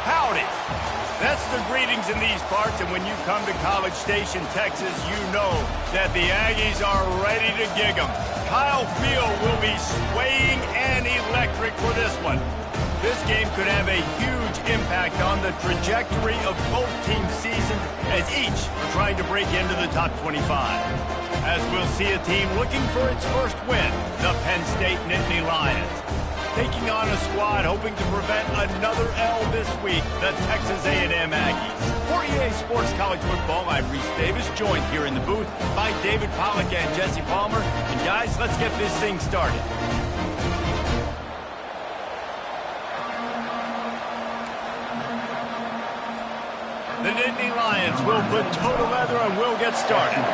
Howdy. That's the greetings in these parts, and when you come to College Station, Texas, you know that the Aggies are ready to gig 'em. Kyle Field will be swaying and electric for this one. This game could have a huge impact on the trajectory of both teams' seasons as each are trying to break into the top 25. As we'll see a team looking for its first win, the Penn State Nittany Lions. Taking on a squad hoping to prevent another L this week, the Texas A&M Aggies. For EA Sports College Football, I'm Reese Davis, joined here in the booth by David Pollack and Jesse Palmer. And guys, let's get this thing started. The Nittany Lions will put toe to leather and we'll get started.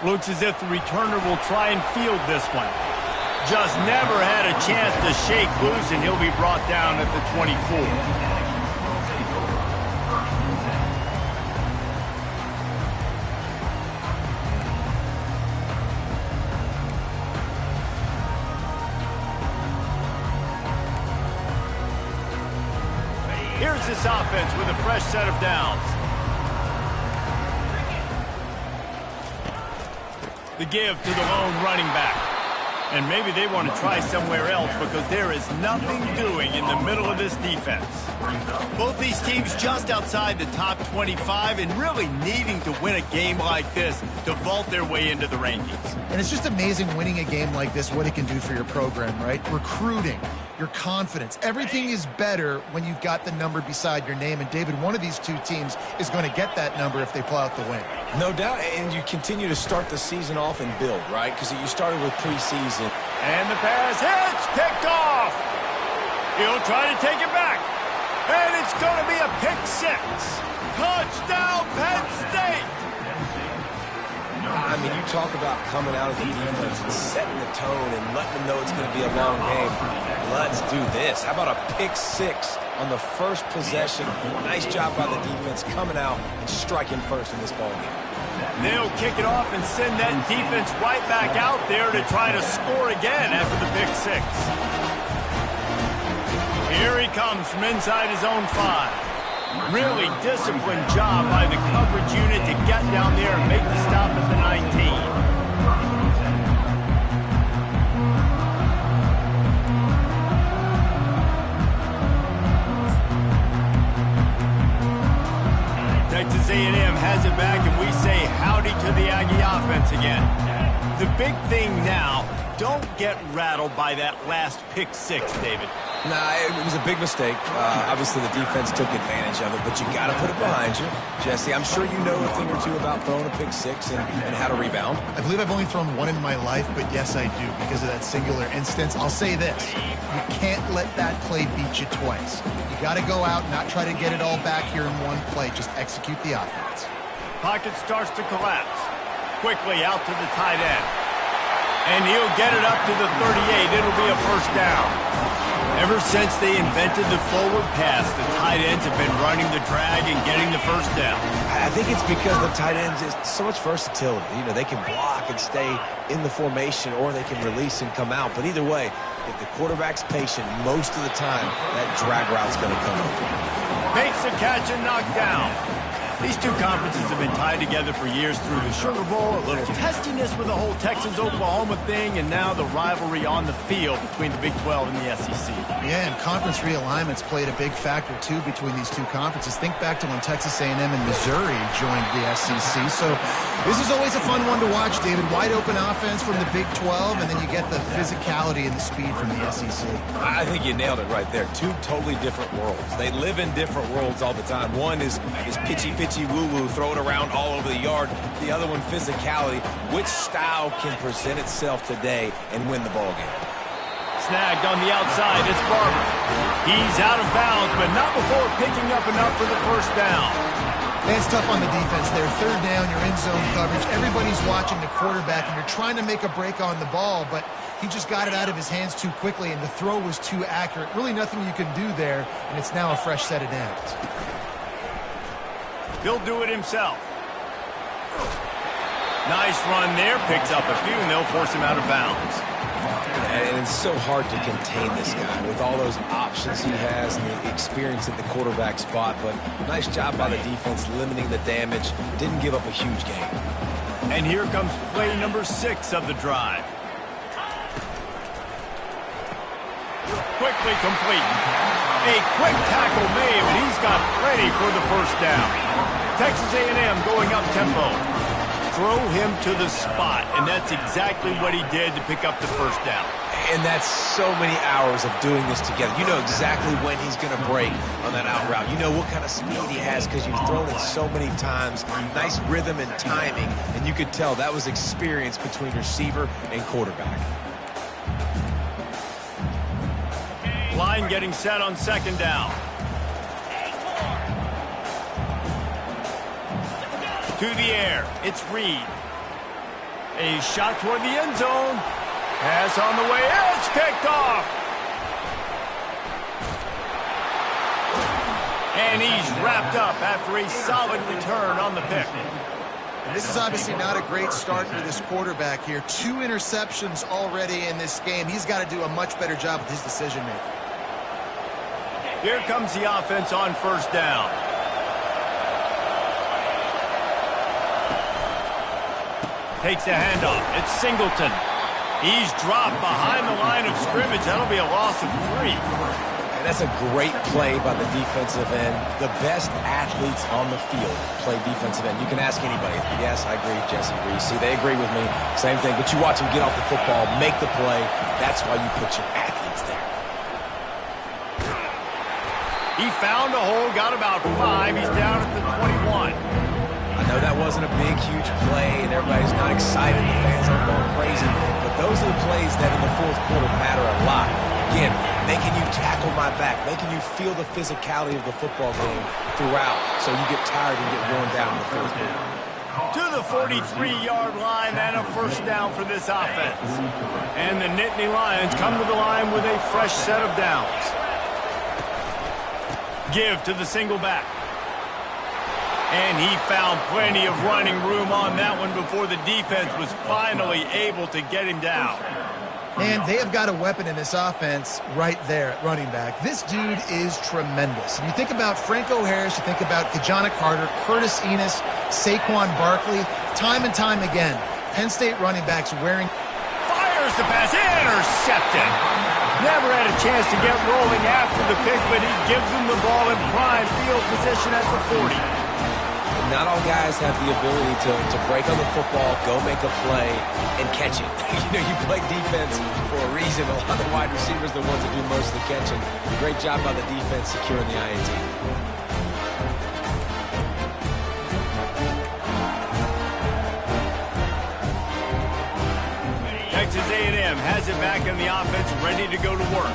Looks as if the returner will try and field this one. Just never had a chance to shake loose, and he'll be brought down at the 24. Here's this offense with a fresh set of downs. The give to the lone running back. And maybe they want to try somewhere else because there is nothing doing in the middle of this defense. Both these teams just outside the top 25 and really needing to win a game like this to vault their way into the rankings. And it's just amazing winning a game like this, what it can do for your program, right? Recruiting, your confidence. Everything is better when you've got the number beside your name. And, David, one of these two teams is going to get that number if they pull out the win. No doubt, and you continue to start the season off and build, right? Because you started with preseason. And the pass hits, picked off. He'll try to take it back. And it's going to be a pick six. Touchdown, Penn State. I mean, you talk about coming out of the defense and setting the tone and letting them know it's going to be a long game. Let's do this. How about a pick six on the first possession? Nice job by the defense coming out and striking first in this ball game. They'll kick it off and send that defense right back out there to try to score again after the pick six. Here he comes from inside his own 5. Really disciplined job by the coverage unit to get down there and make the stop at the 19. Texas A&M has it back, and we say howdy to the Aggie offense again. The big thing now, don't get rattled by that last pick six, David. Nah, it was a big mistake. Obviously, the defense took advantage of it, but you got to put it behind you. Jesse, I'm sure you know a thing or two about throwing a pick six and how to rebound. I believe I've only thrown one in my life, but yes, I do because of that singular instance. I'll say this. You can't let that play beat you twice. You got to go out and not try to get it all back here in one play. Just execute the offense. Pocket starts to collapse. Quickly out to the tight end. And he'll get it up to the 38. It'll be a first down. Ever since they invented the forward pass, the tight ends have been running the drag and getting the first down. I think it's because the tight ends is so much versatility. You know, they can block and stay in the formation, or they can release and come out. But either way, if the quarterback's patient, most of the time, that drag route's going to come over. Makes the catch and knocked down. These two conferences have been tied together for years through the Sugar Bowl, a little testiness with the whole Texas-Oklahoma thing, and now the rivalry on the field between the Big 12 and the SEC. Yeah, and conference realignments played a big factor, too, between these two conferences. Think back to when Texas A&M and Missouri joined the SEC. So this is always a fun one to watch, David. Wide-open offense from the Big 12, and then you get the physicality and the speed from the SEC. I think you nailed it right there. Two totally different worlds. They live in different worlds all the time. One is pitchy-pitchy woo-woo, throw it around all over the yard. The other one, physicality. Which style can present itself today and win the ball game? Snagged on the outside, it's Barber. He's out of bounds, but not before picking up enough for the first down. It's tough on the defense there. Third down, you're in zone coverage. Everybody's watching the quarterback, and you're trying to make a break on the ball, but he just got it out of his hands too quickly, and the throw was too accurate. Really nothing you can do there, and it's now a fresh set of downs. He'll do it himself. Nice run there. Picks up a few, and they'll force him out of bounds. And it's so hard to contain this guy with all those options he has and the experience at the quarterback spot. But nice job by the defense limiting the damage. Didn't give up a huge game. And here comes play number 6 of the drive. Quickly complete. A quick tackle made, but he's got plenty for the first down. Texas A&M going up tempo. Throw him to the spot, and that's exactly what he did to pick up the first down. And that's so many hours of doing this together. You know exactly when he's going to break on that out route. You know what kind of speed he has because you've thrown it so many times. Nice rhythm and timing, and you could tell that was experience between receiver and quarterback. Line getting set on second down. To the air, it's Reed. A shot toward the end zone. Pass on the way, it's picked off. And he's wrapped up after a solid return on the pick. And this is obviously not a great start for this quarterback here. 2 interceptions already in this game. He's got to do a much better job with his decision-making. Here comes the offense on first down. Takes the handoff. It's Singleton. He's dropped behind the line of scrimmage. That'll be a loss of 3. And that's a great play by the defensive end. The best athletes on the field play defensive end. You can ask anybody. Yes, I agree, Jesse Reese. See, they agree with me. Same thing. But you watch them get off the football, make the play. That's why you put your athletes there. He found a hole, got about 5. He's down at the 21. I know that wasn't a big, huge play, and everybody's not excited. The fans aren't going crazy. But those are the plays that in the fourth quarter matter a lot. Again, making you tackle my back, making you feel the physicality of the football game throughout so you get tired and get worn down in the fourth quarter. To the 43-yard line and a first down for this offense. And the Nittany Lions come to the line with a fresh set of downs. Give to the single back. And he found plenty of running room on that one before the defense was finally able to get him down. And they have got a weapon in this offense right there at running back. This dude is tremendous. And you think about Franco Harris, you think about Kajana Carter, Curtis Enos, Saquon Barkley, time and time again, Penn State running backs wearing... Fires the pass, intercepted. Never had a chance to get rolling after the pick, but he gives them the ball in prime field position at the 40. Not all guys have the ability to break on the football, go make a play, and catch it. You play defense for a reason. A lot of wide receivers are the ones that do most of the catching. Great job by the defense securing the INT. Texas A&M has it back in the offense, ready to go to work.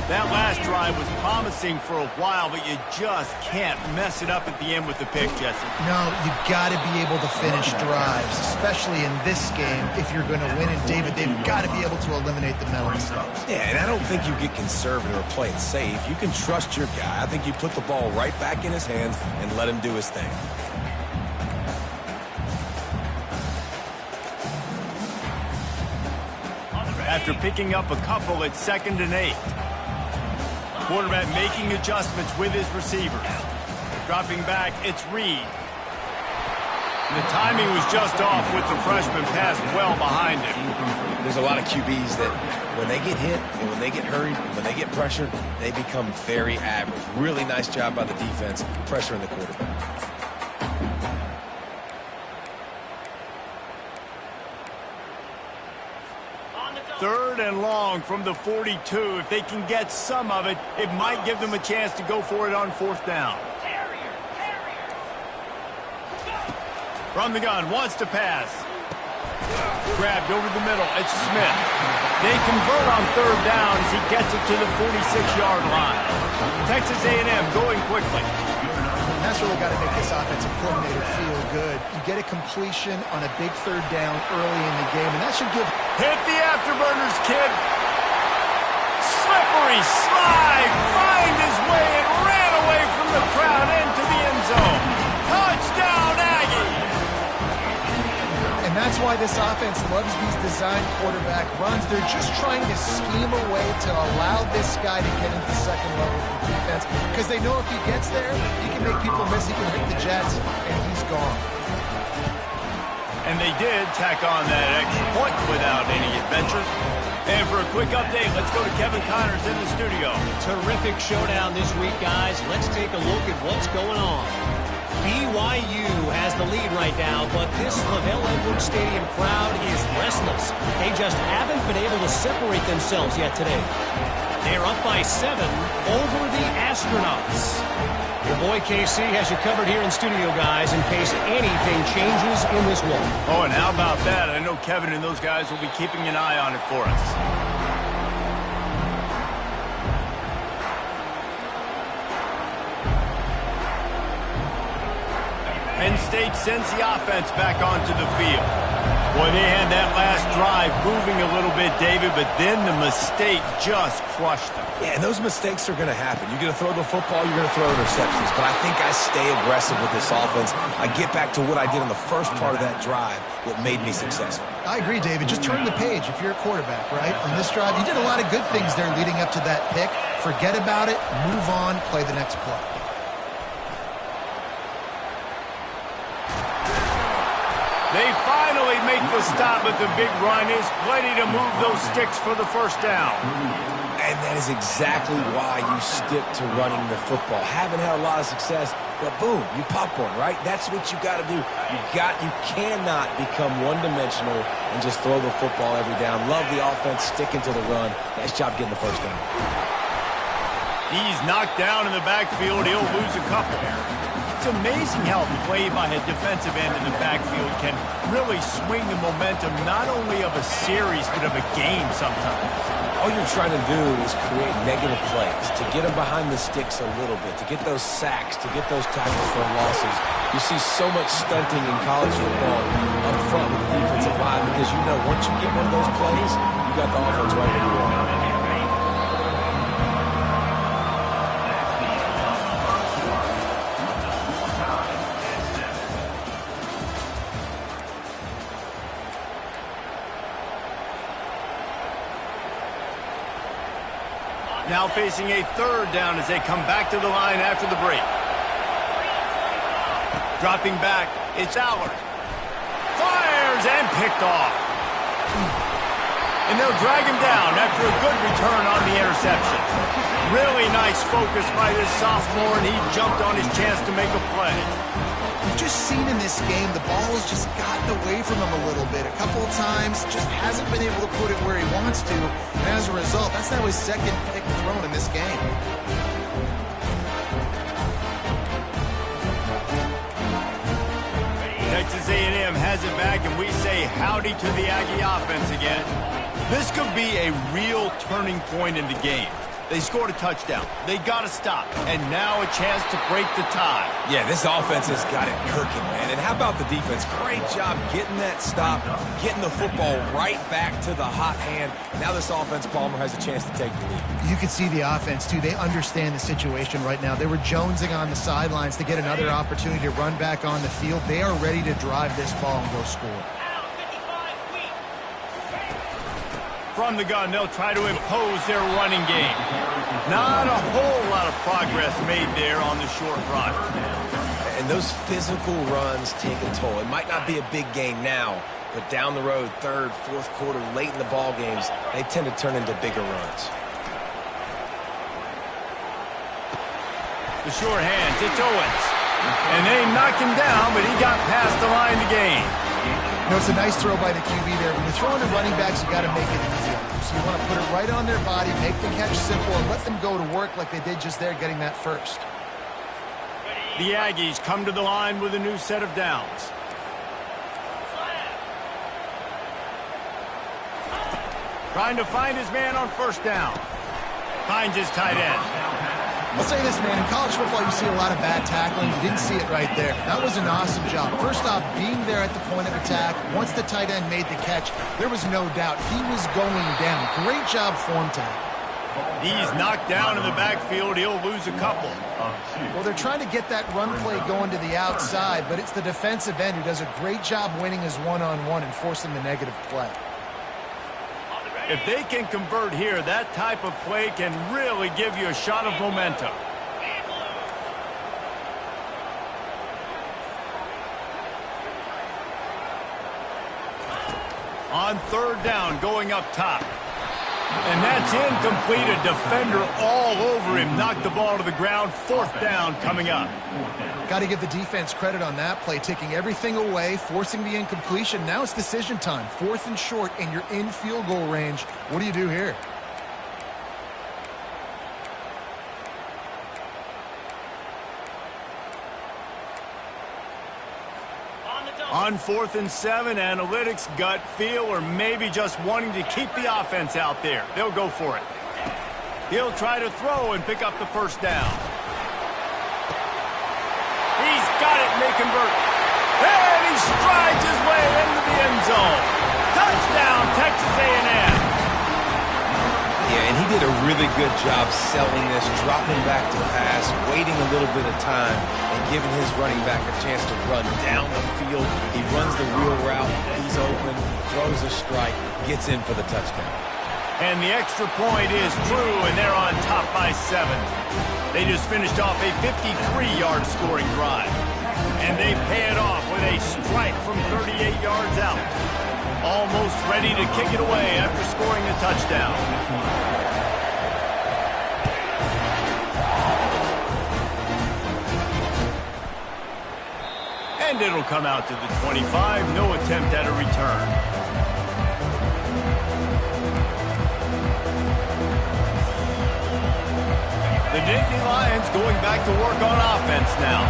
That last drive was promising for a while, but you just can't mess it up at the end with the pick, Jesse. No, you got to be able to finish drives, especially in this game. If you're going to win in David, they've got to be able to eliminate the mental mistakes. Yeah, and I don't think you get conservative or play it safe. You can trust your guy. I think you put the ball right back in his hands and let him do his thing. After picking up a couple at 2nd and 8. Quarterback making adjustments with his receivers. Dropping back, it's Reed. The timing was just off with the freshman pass well behind him. There's a lot of QBs that when they get hit and when they get hurried and when they get pressured, they become very average. Really nice job by the defense pressuring the quarterback. 3rd and long from the 42. If they can get some of it, it might give them a chance to go for it on 4th down. From the gun, wants to pass. Grabbed over the middle, it's Smith. They convert on 3rd down as he gets it to the 46-yard line. Texas A&M going quickly. And that's really got to make this offensive coordinator feel good. You get a completion on a big 3rd down early in the game, and that should give... Hit the afterburners, kid. Slippery slide. Find his way and ran away from the crowd into the end zone. Touchdown, Aggie. And that's why this offense loves these design quarterback runs. They're just trying to scheme a way to allow this guy to get into the second level of the defense, because they know if he gets there, he can make people miss, he can hit the Jets, and he's gone. And they did tack on that extra point without any adventure. And for a quick update, let's go to Kevin Connors in the studio. Terrific showdown this week, guys. Let's take a look at what's going on. BYU has the lead right now, but this LaVell Edwards Stadium crowd is restless. They just haven't been able to separate themselves yet today. They're up by 7 over the Astronauts. Your boy KC has you covered here in studio, guys, in case anything changes in this one. Oh, and how about that? I know Kevin and those guys will be keeping an eye on it for us. Penn State sends the offense back onto the field. Boy, they had that last drive moving a little bit, David, but then the mistake just crushed them. Yeah, and those mistakes are going to happen. You're going to throw the football, you're going to throw interceptions. But I think I stay aggressive with this offense. I get back to what I did in the first part of that drive, what made me successful. I agree, David. Just turn the page if you're a quarterback, right? On this drive, you did a lot of good things there leading up to that pick. Forget about it, move on, play the next play. They finally make the stop, but the big run is plenty to move those sticks for the first down. And that is exactly why you stick to running the football. Haven't had a lot of success, but boom, you pop one, right? That's what you got to do. You cannot become one-dimensional and just throw the football every down. Love the offense, sticking to the run. Nice job getting the first down. He's knocked down in the backfield. He'll lose a couple. It's amazing how a play by a defensive end in the backfield can really swing the momentum not only of a series but of a game sometimes. All you're trying to do is create negative plays, to get them behind the sticks a little bit, to get those sacks, to get those tackles for losses. You see so much stunting in college football up front with the defensive line because you know once you get one of those plays, you got the offense right where you want. Now facing a third down as they come back to the line after the break. Dropping back, it's Allard. Fires and picked off. And they'll drag him down after a good return on the interception. Really nice focus by this sophomore, and he jumped on his chance to make a play. We've just seen in this game the ball has just gotten away from him a little bit. A couple of times, just hasn't been able to put it where he wants to. And as a result, that's now his second pick thrown in this game. Texas A&M has it back, and we say howdy to the Aggie offense again. This could be a real turning point in the game. They scored a touchdown. They got to stop. And now a chance to break the tie. Yeah, this offense has got it cooking, man. And how about the defense? Great job getting that stop, getting the football right back to the hot hand. Now this offense, Palmer, has a chance to take the lead. You can see the offense, too. They understand the situation right now. They were jonesing on the sidelines to get another opportunity to run back on the field. They are ready to drive this ball and go score. From the gun, they'll try to impose their running game. Not a whole lot of progress made there on the short run. And those physical runs take a toll. It might not be a big gain now, but down the road, third, fourth quarter, late in the ball games, they tend to turn into bigger runs. The short hands, it's Owens. And they knocked him down, but he got past the line to gain. You know, it's a nice throw by the QB there. When you're throwing to running backs, you got to make it easy on them. So you want to put it right on their body, make the catch simple, and let them go to work like they did just there, getting that first. The Aggies come to the line with a new set of downs. Trying to find his man on first down. Finds his tight end. I'll say this, man. In college football, you see a lot of bad tackling. You didn't see it right there. That was an awesome job. First off, being there at the point of attack. Once the tight end made the catch, there was no doubt he was going down. Great job form tackle. He's knocked down in the backfield. He'll lose a couple. Well, they're trying to get that run play going to the outside, but it's the defensive end who does a great job winning his one-on-one and forcing the negative play. If they can convert here, that type of play can really give you a shot of momentum. On third down, going up top. And that's incomplete. A defender all over him. Knocked the ball to the ground. Fourth down coming up. Got to give the defense credit on that play, taking everything away, forcing the incompletion. Now it's decision time. Fourth and short, and you're in field goal range. What do you do here? On 4th and 7, analytics, gut feel, or maybe just wanting to keep the offense out there. They'll go for it. He'll try to throw and pick up the first down. He's got it, and they convert. And he strides his way into the end zone. Touchdown, Texas A&M. Yeah, and he did a really good job selling this, dropping back to pass, waiting a little bit of time, and giving his running back a chance to run down the field. He runs the wheel route, he's open, throws a strike, gets in for the touchdown. And the extra point is true, and they're on top by 7. They just finished off a 53-yard scoring drive. And they pay it off with a strike from 38 yards out. Almost ready to kick it away after scoring a touchdown. And it'll come out to the 25. No attempt at a return. The Nittany Lions going back to work on offense now.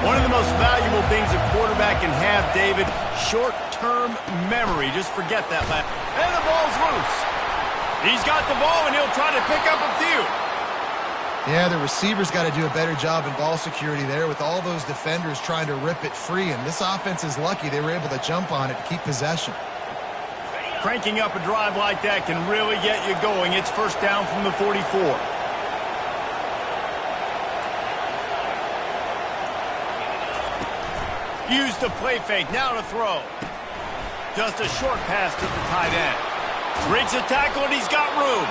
One of the most valuable things a quarterback can have, David, short-term memory. Just forget that. And the ball's loose. He's got the ball, and he'll try to pick up a few. Yeah, the receivers got to do a better job in ball security there with all those defenders trying to rip it free. And this offense is lucky they were able to jump on it to keep possession. Cranking up a drive like that can really get you going. It's first down from the 44. Use the play fake, now to throw. Just a short pass to the tight end. Breaks a tackle, and he's got room.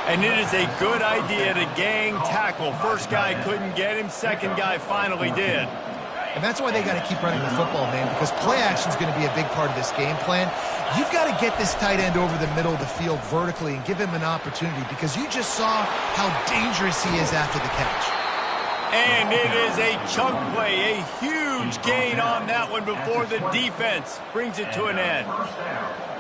And it is a good idea to gang tackle. First guy couldn't get him, second guy finally did. And that's why they got to keep running the football, man, because play action is going to be a big part of this game plan. You've got to get this tight end over the middle of the field vertically and give him an opportunity, because you just saw how dangerous he is after the catch. And it is a chunk play, a huge gain on that one before the defense brings it to an end.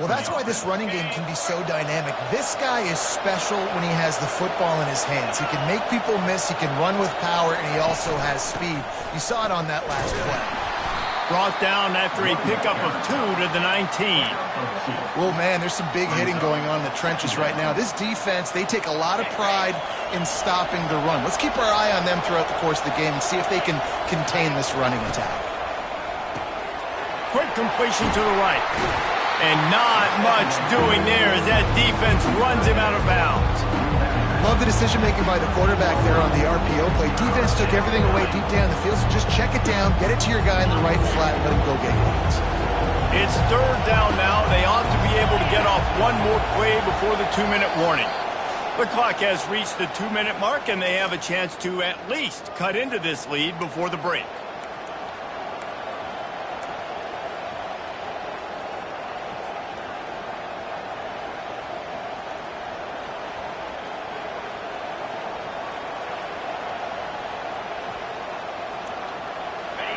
Well, that's why this running game can be so dynamic. This guy is special when he has the football in his hands. He can make people miss, he can run with power, and he also has speed. You saw it on that last play. Brought down after a pickup of 2 to the 19. Well, man, there's some big hitting going on in the trenches right now. This defense, they take a lot of pride in stopping the run. Let's keep our eye on them throughout the course of the game and see if they can contain this running attack. Quick completion to the right. And not much doing there as that defense runs him out of bounds. Love the decision-making by the quarterback there on the RPO play. Defense took everything away deep down the field, so just check it down, get it to your guy in the right flat, and let him go get yards. It's third down now. They ought to be able to get off one more play before the 2-minute warning. The clock has reached the 2-minute mark, and they have a chance to at least cut into this lead before the break.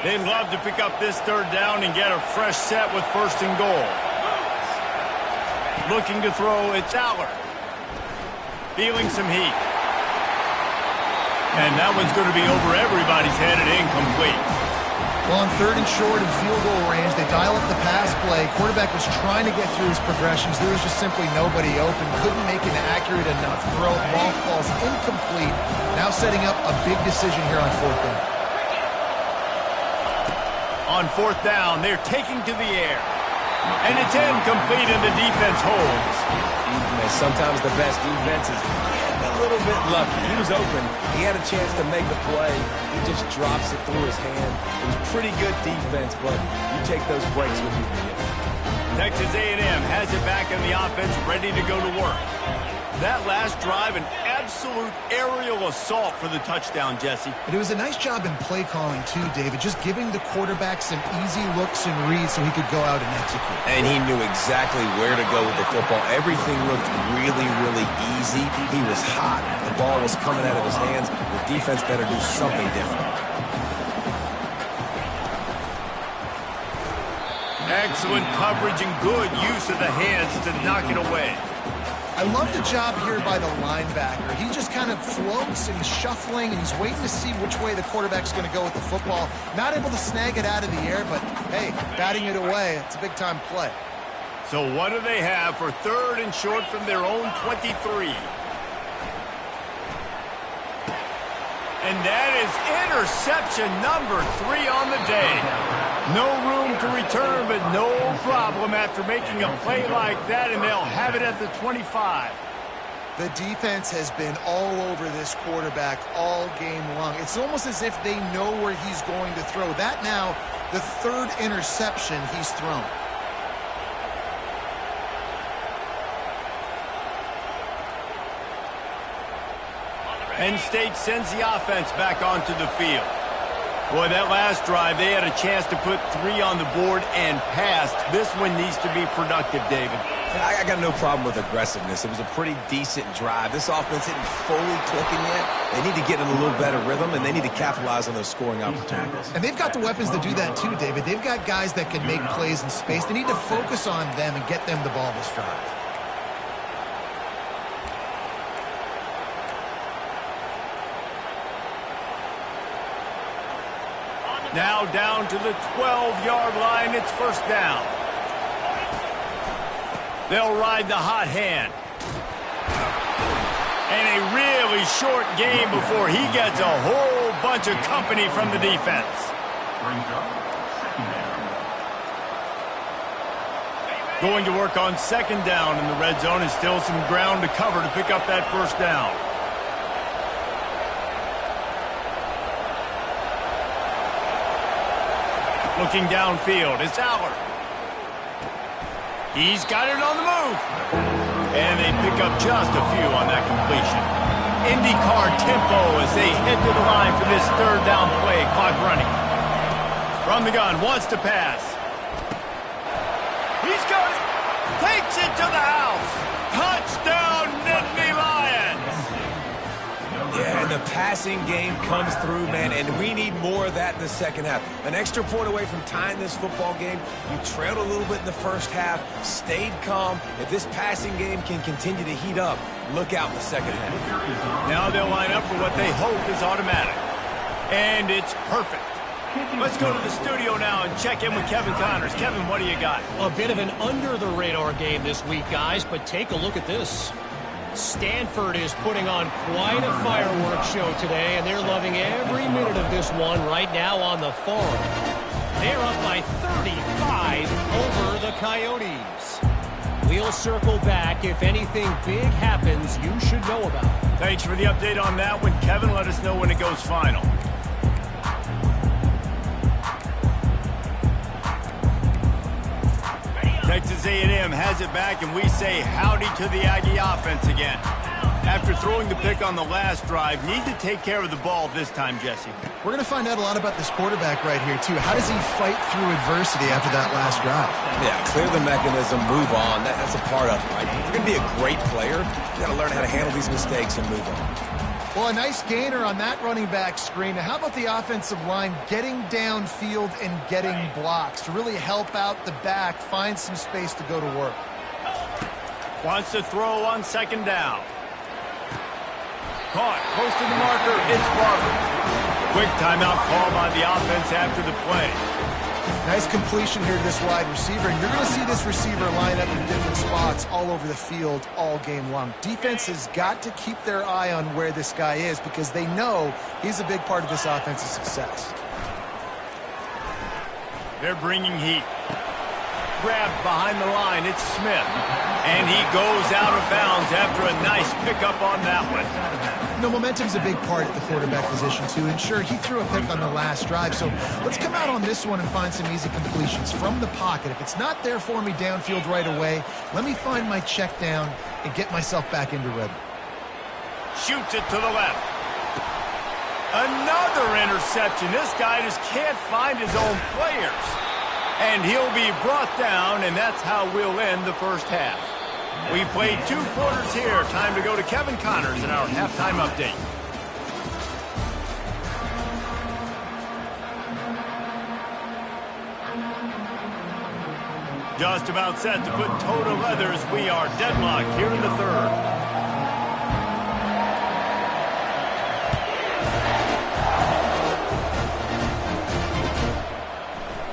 They'd love to pick up this third down and get a fresh set with first and goal. Looking to throw, it's Aller. Feeling some heat. And that one's going to be over everybody's head and incomplete. Well, on third and short and field goal range, they dial up the pass play. Quarterback was trying to get through his progressions. There was just simply nobody open. Couldn't make an accurate enough throw. Ball's incomplete. Now setting up a big decision here on fourth down. On fourth down, they're taking to the air. And it's incomplete, and the defense holds. Sometimes the best defense is little bit lucky. He was open. He had a chance to make a play. He just drops it through his hand. It was pretty good defense, but you take those breaks with you. Texas A&M has it back in the offense, ready to go to work. That last drive, an absolute aerial assault for the touchdown, Jesse. But it was a nice job in play calling, too, David, just giving the quarterback some easy looks and reads so he could go out and execute. And he knew exactly where to go with the football. Everything looked really, really easy. He was hot. The ball was coming out of his hands. The defense better do something different. Excellent coverage and good use of the hands to knock it away. I love the job here by the linebacker. He just kind of floats and he's shuffling and he's waiting to see which way the quarterback's going to go with the football. Not able to snag it out of the air, but hey, batting it away, it's a big-time play. So what do they have for 3rd and short from their own 23? And that is interception number 3 on the day. No room to return, but no problem after making a play like that, and they'll have it at the 25. The defense has been all over this quarterback all game long. It's almost as if they know where he's going to throw. That now, the 3rd interception he's thrown. Penn State sends the offense back onto the field. Boy, that last drive, they had a chance to put 3 on the board and passed. This one needs to be productive, David. I got no problem with aggressiveness. It was a pretty decent drive. This offense isn't fully clicking yet. They need to get in a little better rhythm, and they need to capitalize on those scoring opportunities. And they've got the weapons to do that too, David. They've got guys that can make plays in space. They need to focus on them and get them the ball this drive. Now down to the 12-yard line. It's 1st down. They'll ride the hot hand. And a really short game before he gets a whole bunch of company from the defense. Going to work on 2nd down in the red zone, and still some ground to cover to pick up that 1st down. Looking downfield, it's Aller. He's got it on the move. And they pick up just a few on that completion. IndyCar tempo as they head to the line for this 3rd down play. Clock running. From the gun, wants to pass. He's got it. Takes it to the house. Touchdown, Nittany Lions. Yeah, and the passing game comes through, man, and we need more of that in the 2nd half. An extra point away from tying this football game. You trailed a little bit in the 1st half, stayed calm. If this passing game can continue to heat up, look out in the 2nd half. Now they'll line up for what they hope is automatic. And it's perfect. Let's go to the studio now and check in with Kevin Connors. Kevin, what do you got? A bit of an under-the-radar game this week, guys, but take a look at this. Stanford is putting on quite a fireworks show today, and they're loving every minute of this one right now on the farm. They're up by 35 over the Coyotes. We'll circle back. If anything big happens, you should know about it. Thanks for the update on that one. Kevin, let us know when it goes final. Texas A&M has it back, and we say howdy to the Aggie offense again. After throwing the pick on the last drive, need to take care of the ball this time, Jesse. We're going to find out a lot about this quarterback right here, too. How does he fight through adversity after that last drive? Yeah, clear the mechanism, move on. That's a part of it, right? If you're going to be a great player, you got to learn how to handle these mistakes and move on. Well, a nice gainer on that running back screen. Now, how about the offensive line getting downfield and getting blocks to really help out the back, find some space to go to work? Wants to throw on 2nd down. Caught, close to the marker, it's Barber. Quick timeout call by the offense after the play. Nice completion here to this wide receiver, and you're going to see this receiver line up in different spots all over the field all game long. Defense has got to keep their eye on where this guy is because they know he's a big part of this offense's success. They're bringing heat. Grabbed behind the line, it's Smith. And he goes out of bounds after a nice pickup on that one. No, momentum's a big part at the quarterback position, too. And sure, he threw a pick on the last drive, so let's come out on this one and find some easy completions from the pocket. If it's not there for me downfield right away, let me find my check down and get myself back into rhythm. Shoots it to the left. Another interception. This guy just can't find his own players. And he'll be brought down, and that's how we'll end the first half. We played 2 quarters here. Time to go to Kevin Connors in our halftime update. Just about set to put toe to leather as we are deadlocked here in the third.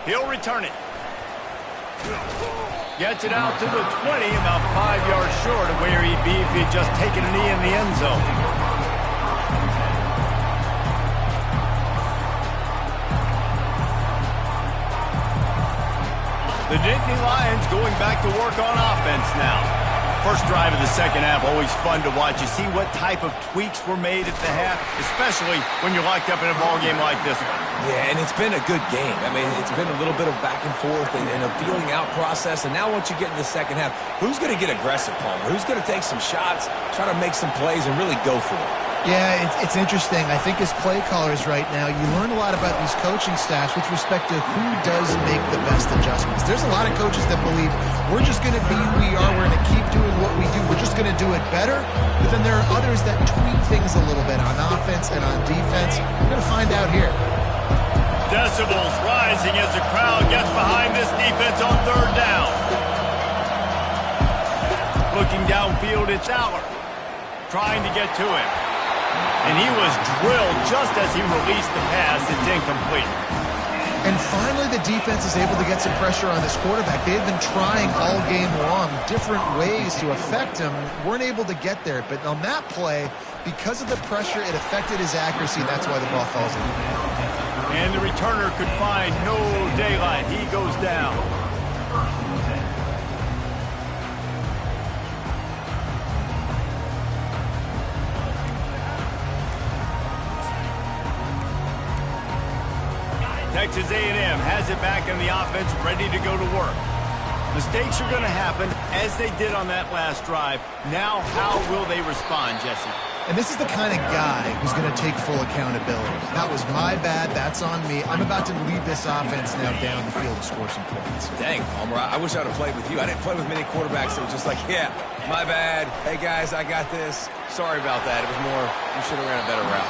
He'll return it. Gets it out to the 20, about 5 yards short of where he'd be if he'd just taken a knee in the end zone. The Nittany Lions going back to work on offense now. First drive of the second half, always fun to watch. You see what type of tweaks were made at the half, especially when you're locked up in a ball game like this one. Yeah, and it's been a good game. I mean, it's been a little bit of back and forth and a feeling out process. And now once you get in the second half, who's going to get aggressive, Palmer? Who's going to take some shots, try to make some plays, and really go for it? Yeah, it's interesting. I think as play callers right now, you learn a lot about these coaching staffs with respect to who does make the best adjustments. There's a lot of coaches that believe we're just going to be who we are. We're going to keep doing what we do. We're just going to do it better. But then there are others that tweak things a little bit on offense and on defense. We're going to find out here. Decibels rising as the crowd gets behind this defense on third down. Looking downfield, it's Aller trying to get to him. And he was drilled just as he released the pass. It's incomplete. And finally, the defense is able to get some pressure on this quarterback. They've been trying all game long different ways to affect him. Weren't able to get there. But on that play, because of the pressure, it affected his accuracy. That's why the ball falls in. And the returner could find no daylight. He goes down. Texas A&M has it back in the offense, ready to go to work. Mistakes are going to happen, as they did on that last drive. Now, how will they respond, Jesse? And this is the kind of guy who's going to take full accountability. That was my bad. That's on me. I'm about to lead this offense now down the field and score some points. Dang, Palmer, I wish I would have played with you. I didn't play with many quarterbacks that were just like, yeah, my bad. Hey, guys, I got this. Sorry about that. It was more, you should have ran a better route.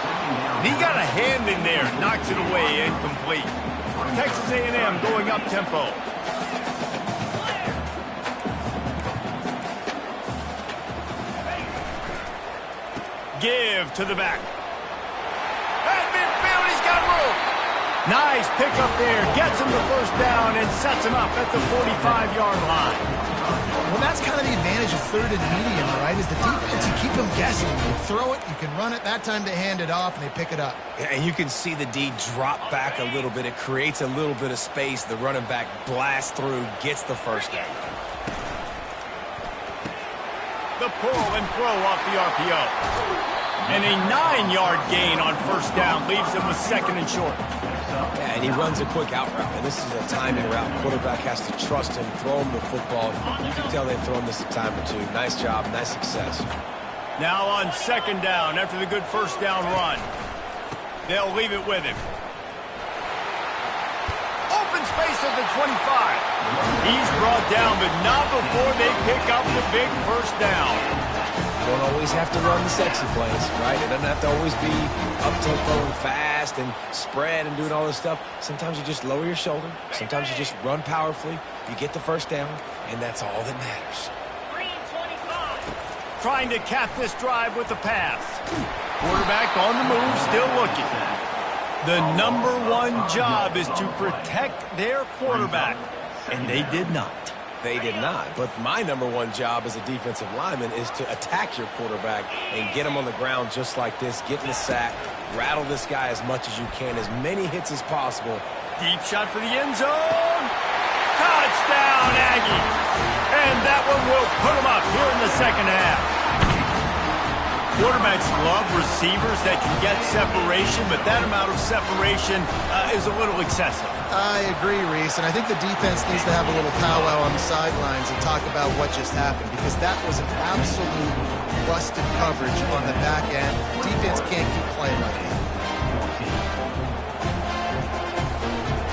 He got a hand in there, knocks it away, incomplete. Texas A&M going up tempo. Give to the back. At midfield, he's got room. Nice pickup there. Gets him the first down and sets him up at the 45-yard line. Well, that's kind of the advantage of third and medium, right, is the defense. You keep them guessing. You throw it, you can run it. That time they hand it off, and they pick it up. Yeah, and you can see the D drop back a little bit. It creates a little bit of space. The running back blasts through, gets the first down. The pull and throw off the RPO. And a 9-yard gain on first down leaves him with second and short. Yeah, and he runs a quick out route. And this is a timing route. Quarterback has to trust him, throw him the football. You can tell they've thrown this a time or two. Nice job, nice success. Now on second down after the good first down run. They'll leave it with him. Open space at the 25. He's brought down, but not before they pick up the big first down. You don't always have to run the sexy plays, right? It doesn't have to always be up-tempo and fast and spread and doing all this stuff. Sometimes you just lower your shoulder. Sometimes you just run powerfully. You get the first down, and that's all that matters. Trying to cap this drive with a pass. Quarterback on the move, still looking. The #1 job is to protect their quarterback, and they did not. They did not. But my #1 job as a defensive lineman is to attack your quarterback and get him on the ground just like this, get in the sack, rattle this guy as much as you can, as many hits as possible. Deep shot for the end zone. Touchdown! Touchdown, Aggie. And that one will put them up here in the second half. Quarterbacks love receivers that can get separation, but that amount of separation is a little excessive. I agree, Reese, and I think the defense needs to have a little powwow on the sidelines and talk about what just happened, because that was an absolute busted coverage on the back end. Defense can't keep playing like that.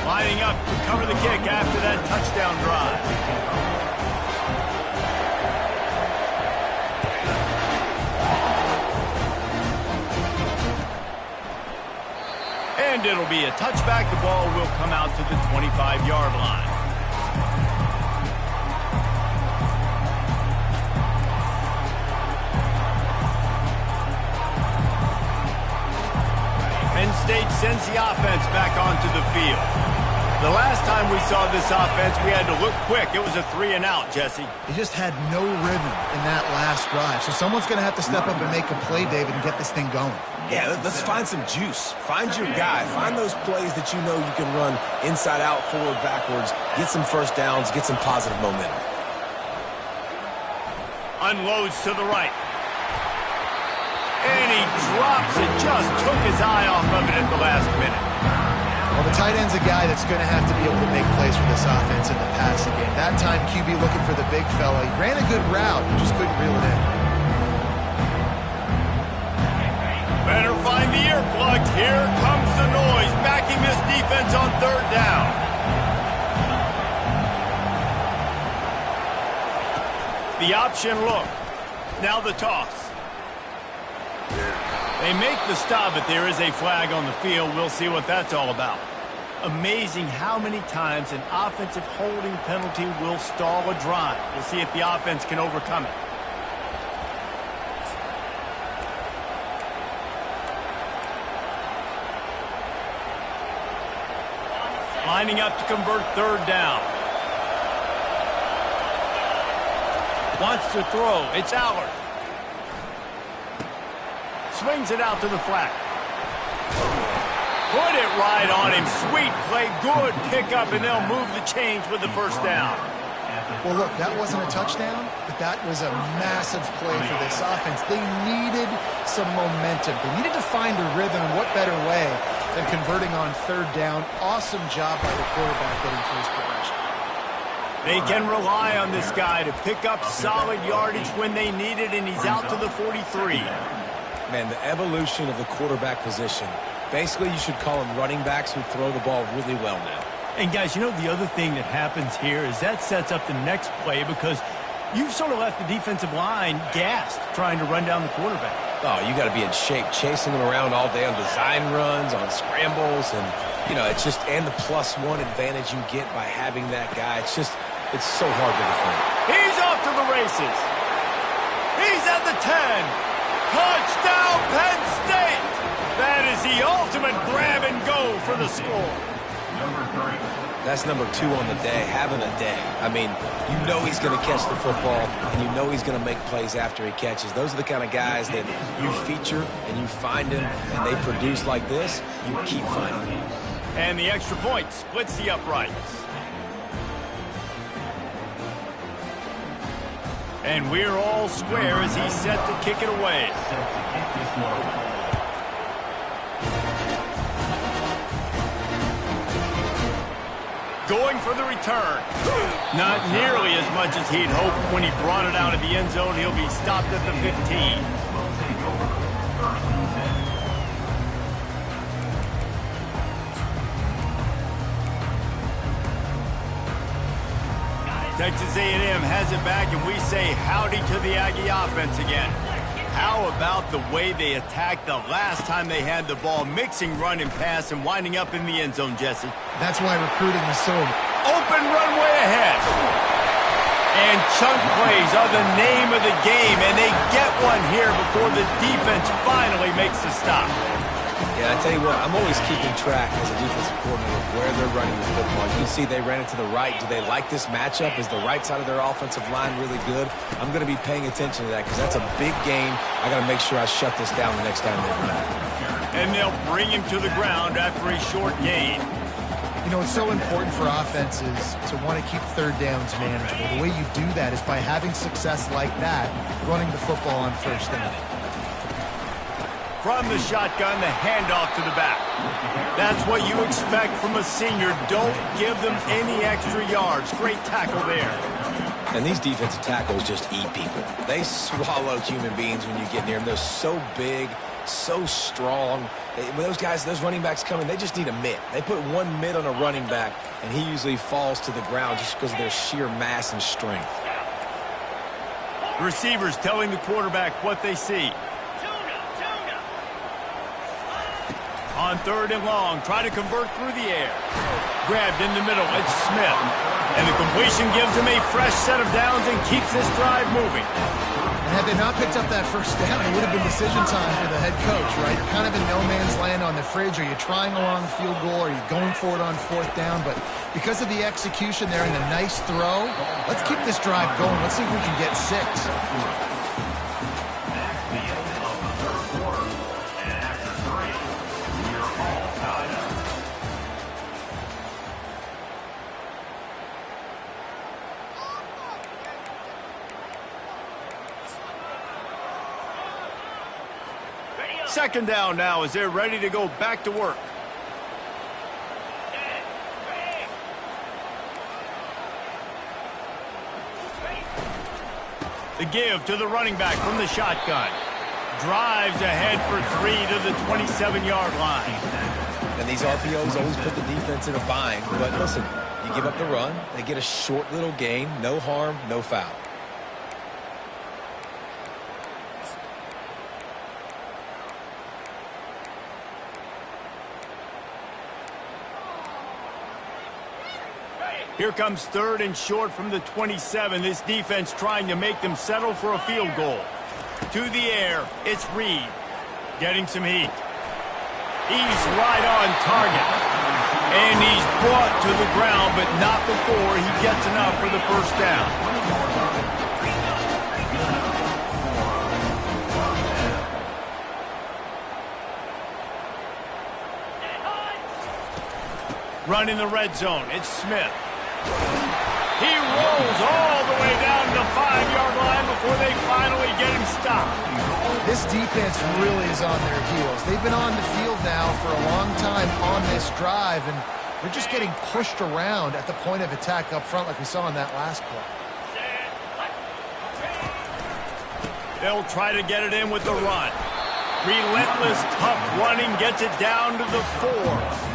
Lining up to cover the kick after that touchdown drive. And it'll be a touchback. The ball will come out to the 25-yard line. Penn State sends the offense back onto the field. The last time we saw this offense, we had to look quick. It was a 3-and-out, Jesse. They just had no rhythm in that last drive. So someone's going to have to step up and make a play, David, and get this thing going. Yeah, let's find some juice. Find your guy. Find those plays that you know you can run inside out, forward, backwards. Get some first downs. Get some positive momentum. Unloads to the right. And he drops it. Just took his eye off of it at the last minute. Well, the tight end's a guy that's going to have to be able to make plays for this offense in the passing game. That time, QB looking for the big fella. He ran a good route, just couldn't reel it in. Better find the earplugs. Here comes the noise, backing this defense on third down. The option look. Now the toss. They make the stop, but there is a flag on the field. We'll see what that's all about. Amazing how many times an offensive holding penalty will stall a drive. We'll see if the offense can overcome it. Lining up to convert third down. Wants to throw. It's Allard. Swings it out to the flat. Put it right on him. Sweet play. Good pickup, and they'll move the chains with the first down. Well, look, that wasn't a touchdown, but that was a massive play for this offense. They needed some momentum. They needed to find a rhythm, and what better way than converting on third down. Awesome job by the quarterback getting first progression. They can rely on this guy to pick up solid yardage when they need it, and he's out to the 43. Man, the evolution of the quarterback position. Basically, you should call them running backs who throw the ball really well now. And, guys, you know the other thing that happens here is that sets up the next play because you've sort of left the defensive line gassed trying to run down the quarterback. Oh, you got to be in shape, chasing him around all day on design runs, on scrambles, and, you know, it's just, and the +1 advantage you get by having that guy. It's just, it's so hard to defend. He's off to the races. He's at the 10. Touchdown, Penn State! That is the ultimate grab and go for the score. That's number 2 on the day, having a day. I mean, you know he's going to catch the football, and you know he's going to make plays after he catches. Those are the kind of guys that you feature, and you find them, and they produce like this, you keep finding them. And the extra point splits the uprights. And we're all square as he's set to kick it away. Going for the return. Not nearly as much as he'd hoped when he brought it out of the end zone. He'll be stopped at the 15. Texas A&M has it back, and we say howdy to the Aggie offense again. How about the way they attacked the last time they had the ball, mixing run and pass and winding up in the end zone, Jesse? That's why recruiting is so... Open runway ahead. And chunk plays are the name of the game, and they get one here before the defense finally makes the stop. Yeah, I tell you what, I'm always keeping track as a defensive coordinator of where they're running the football. You can see they ran it to the right. Do they like this matchup? Is the right side of their offensive line really good? I'm going to be paying attention to that because that's a big game. I got to make sure I shut this down the next time they run it. And they'll bring him to the ground after a short gain. You know, it's so important for offenses to want to keep third downs manageable. The way you do that is by having success like that, running the football on first down. From the shotgun, the handoff to the back. That's what you expect from a senior. Don't give them any extra yards. Great tackle there. And these defensive tackles just eat people. They swallow human beings when you get near them. They're so big, so strong. When those guys, those running backs come in, they just need a mitt. They put one mitt on a running back, and he usually falls to the ground just because of their sheer mass and strength. Receivers telling the quarterback what they see. On third and long, try to convert through the air. Grabbed in the middle, it's Smith. And the completion gives him a fresh set of downs and keeps this drive moving. And had they not picked up that first down, it would have been decision time for the head coach, right? You're kind of in no man's land on the fridge. Are you trying a long field goal? Are you going for it on fourth down? But because of the execution there and the nice throw, let's keep this drive going. Let's see if we can get 6. Second down now as they're ready to go back to work. The give to the running back from the shotgun. Drives ahead for 3 to the 27-yard line. And these RPOs always put the defense in a bind. But listen, you give up the run, they get a short little gain, no harm, no foul. Here comes third and short from the 27. This defense trying to make them settle for a field goal. To the air, it's Reed. Getting some heat. He's right on target. And he's brought to the ground, but not before he gets enough for the first down. Run in the red zone, it's Smith. He rolls all the way down to the 5-yard line before they finally get him stopped. This defense really is on their heels. They've been on the field now for a long time on this drive, and they're just getting pushed around at the point of attack up front like we saw in that last play. They'll try to get it in with the run. Relentless, tough running gets it down to the 4.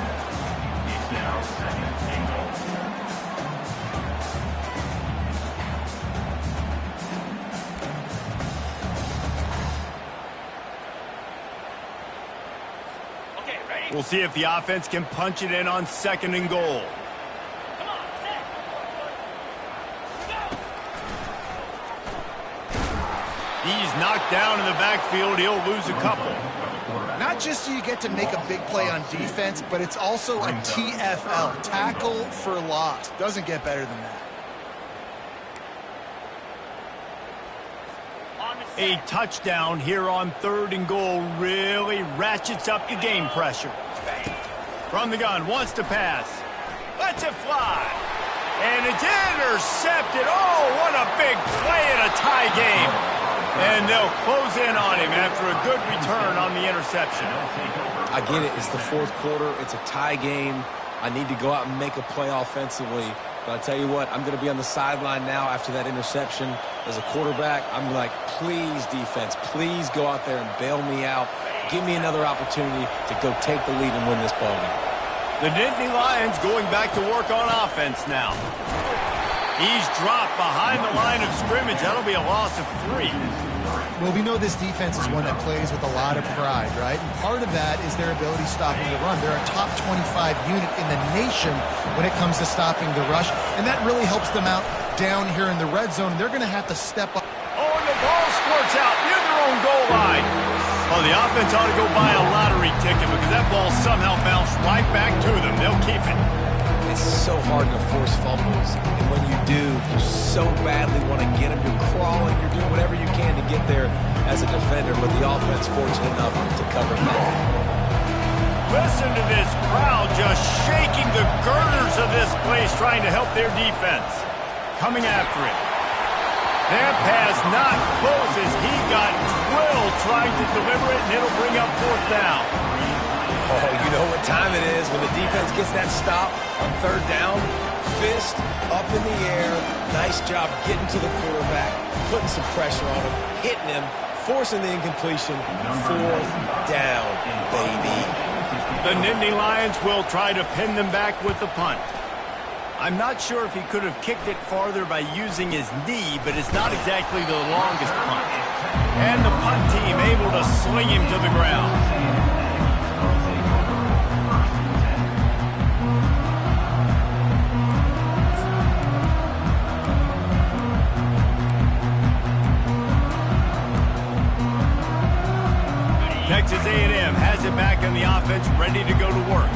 We'll see if the offense can punch it in on second and goal. He's knocked down in the backfield. He'll lose a couple. Not just do you get to make a big play on defense, but it's also a TFL, tackle for loss. Doesn't get better than that. A touchdown here on third and goal really ratchets up the game pressure. From the gun, wants to pass. Lets it fly. And it's intercepted. Oh, what a big play in a tie game. And they'll close in on him after a good return on the interception. I get it. It's the fourth quarter. It's a tie game. I need to go out and make a play offensively. But I tell you what, I'm going to be on the sideline now after that interception. As a quarterback, I'm like, please, defense, please go out there and bail me out. Give me another opportunity to go take the lead and win this ballgame. The Nittany Lions going back to work on offense now. He's dropped behind the line of scrimmage. That'll be a loss of 3. Well, we know this defense is one that plays with a lot of pride, right? And part of that is their ability stopping the run. They're a top 25 unit in the nation when it comes to stopping the rush, and that really helps them out down here in the red zone. They're going to have to step up. Oh, and the ball squirts out near their own goal line. Oh, the offense ought to go buy a lottery ticket because that ball somehow bounced right back to them. They'll keep it. It's so hard to force fumbles, and when you do, you so badly want to get them. You're crawling, you're doing whatever you can to get there as a defender, but the offense fortunate enough to cover that. Listen to this crowd just shaking the girders of this place trying to help their defense. Coming after it. That pass not close as he got drilled trying to deliver it, and it'll bring up fourth down. Oh, you know what time it is when the defense gets that stop on third down. Fist up in the air. Nice job getting to the quarterback, putting some pressure on him, hitting him, forcing the incompletion. Fourth down, baby. The Nittany Lions will try to pin them back with the punt. I'm not sure if he could have kicked it farther by using his knee, but it's not exactly the longest punt. And the punt team able to sling him to the ground. Texas A&M has it back in the offense, ready to go to work.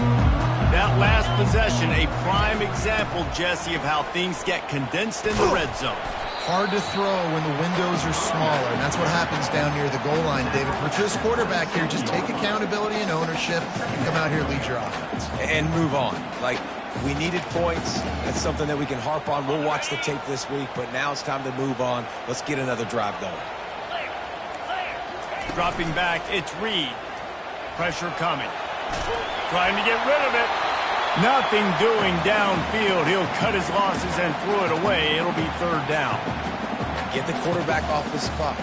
That last possession, a prime example, Jesse, of how things get condensed in the red zone. Hard to throw when the windows are smaller, and that's what happens down near the goal line, David. For this quarterback here, just take accountability and ownership and come out here and lead your offense. And move on. Like, we needed points. That's something that we can harp on. We'll watch the tape this week, but now it's time to move on. Let's get another drive going. Dropping back, it's Reed. Pressure coming. Trying to get rid of it. Nothing doing downfield. He'll cut his losses and throw it away. It'll be third down. Get the quarterback off the spot.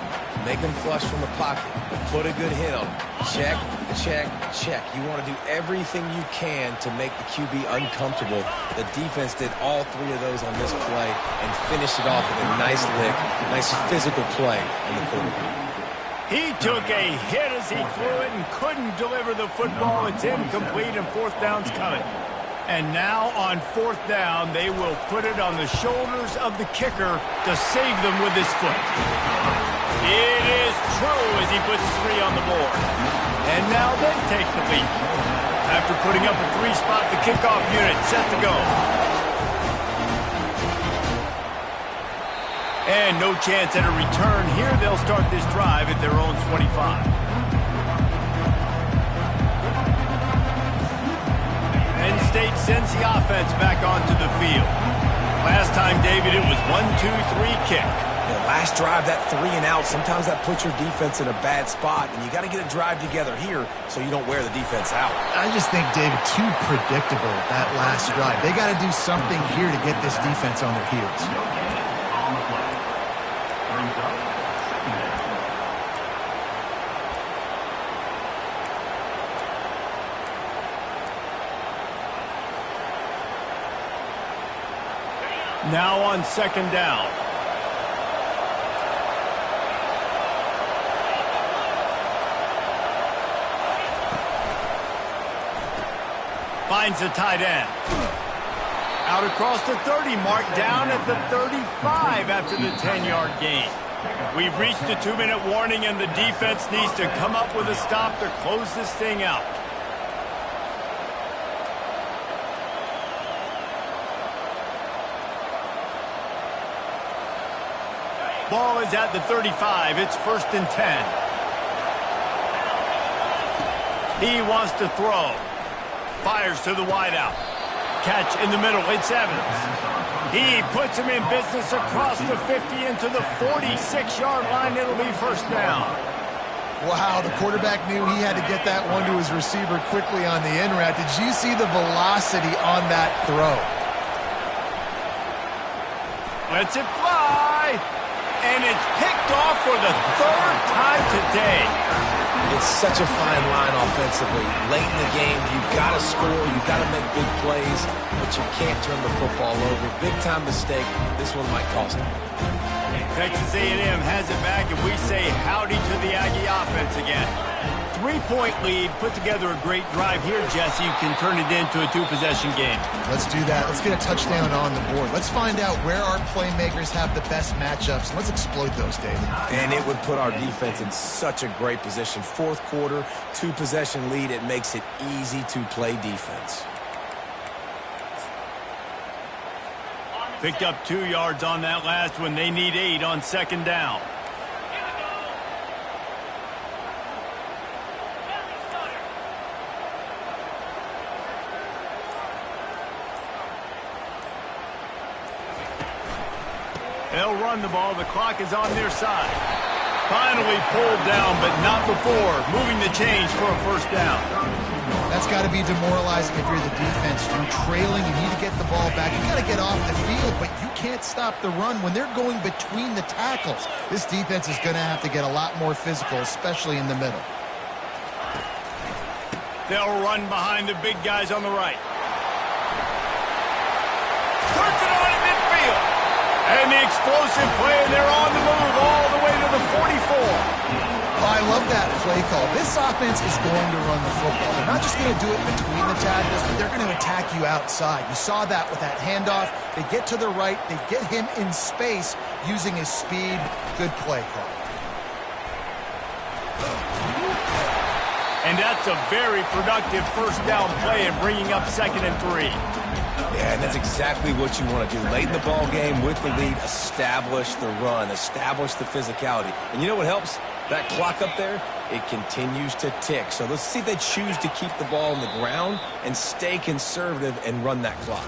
Make him flush from the pocket. Put a good hit on him. Check, check, check. You want to do everything you can to make the QB uncomfortable. The defense did all three of those on this play and finished it off with a nice lick, nice physical play on the quarterback. He took a hit as he threw it and couldn't deliver the football. It's incomplete and fourth down's coming. And now on fourth down, they will put it on the shoulders of the kicker to save them with his foot. It is true as he puts 3 on the board. And now they take the lead. After putting up a 3-spot, the kickoff unit set to go. And no chance at a return here. They'll start this drive at their own 25. Penn State sends the offense back onto the field. Last time, David, it was 1-2-3 kick. The last drive, that 3 and out, sometimes that puts your defense in a bad spot, and you got to get a drive together here so you don't wear the defense out. I just think, David, too predictable, that last drive. They got to do something here to get this defense on their heels. Now on second down. Finds the tight end. Out across the 30 mark, down at the 35 after the 10-yard gain. We've reached the 2-minute warning, and the defense needs to come up with a stop to close this thing out. Ball is at the 35. It's 1st and 10. He wants to throw. Fires to the wideout. Catch in the middle. It's Evans. He puts him in business across the 50 into the 46-yard line. It'll be first down. Wow, the quarterback knew he had to get that one to his receiver quickly on the in route. Did you see the velocity on that throw? Lets it fly. And it's picked off for the 3rd time today. It's such a fine line offensively. Late in the game, you've got to score, you've got to make big plays, but you can't turn the football over. Big-time mistake. This one might cost them. Texas A&M has it back, and we say howdy to the Aggie offense again. 3-point lead, put together a great drive here, Jesse. You can turn it into a 2-possession game. Let's do that. Let's get a touchdown on the board. Let's find out where our playmakers have the best matchups. Let's exploit those, David. And it would put our defense in such a great position. 4th quarter, 2-possession lead. It makes it easy to play defense. Picked up 2 yards on that last one. They need 8 on second down. They'll run the ball. The clock is on their side. Finally pulled down, but not before moving the chains for a first down. That's got to be demoralizing if you're the defense. You're trailing. You need to get the ball back. You got to get off the field, but you can't stop the run when they're going between the tackles. This defense is going to have to get a lot more physical, especially in the middle. They'll run behind the big guys on the right. Turns it on in midfield. And the explosive play, and they're on the move all the way to the 44. Oh, I love that play call. This offense is going to run the football. They're not just going to do it between the tackles, but they're going to attack you outside. You saw that with that handoff. They get to the right. They get him in space using his speed. Good play call. And that's a very productive first down play and bringing up 2nd and 3. Yeah, and that's exactly what you want to do. Late in the ball game with the lead, establish the run, establish the physicality. And you know what helps? That clock up there, it continues to tick. So let's see if they choose to keep the ball on the ground and stay conservative and run that clock.